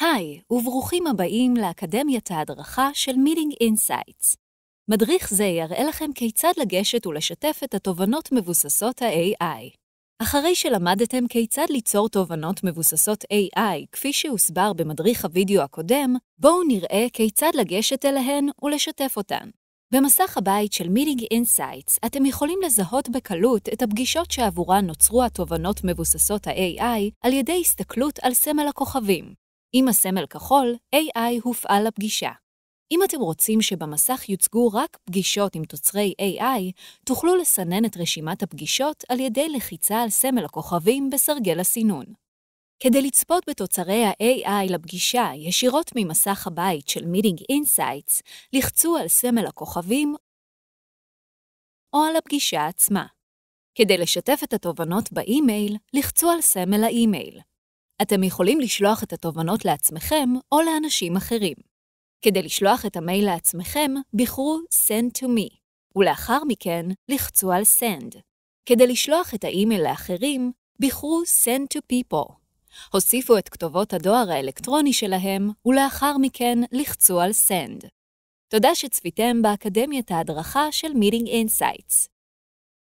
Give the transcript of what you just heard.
היי, וברוכים הבאים לאקדמיית ההדרכה של Meeting Insights. מדריך זה יראה לכם כיצד לגשת ולשתף את התובנות מבוססות ה-AI. אחרי שלמדתם כיצד ליצור תובנות מבוססות AI, כפי שהוסבר במדריך הוידאו הקודם, בואו נראה כיצד לגשת אליהן ולשתף אותן. במסך הבית של Meeting Insights אתם יכולים לזהות בקלות את הפגישות שעבורן נוצרו התובנות מבוססות ה-AI על ידי הסתכלות על סמל הכוכבים. עם הסמל כחול, AI הופעל לפגישה. אם אתם רוצים שבמסך יוצגו רק פגישות עם תוצרי AI, תוכלו לסנן את רשימת הפגישות על ידי לחיצה על סמל הכוכבים בסרגל הסינון. כדי לצפות בתוצרי ה-AI לפגישה ישירות ממסך הבית של Meeting Insights, לחצו על סמל הכוכבים או על הפגישה עצמה. כדי לשתף את התובנות באימייל, לחצו על סמל האימייל. אתם יכולים לשלוח את התובנות לעצמכם או לאנשים אחרים. כדי לשלוח את המייל לעצמכם, בחרו Send to me, ולאחר מכן לחצו על Send. כדי לשלוח את האימייל לאחרים, בחרו Send to people. הוסיפו את כתובות הדואר האלקטרוני שלהם, ולאחר מכן לחצו על Send. תודה שצפיתם באקדמיית ההדרכה של Meeting Insights.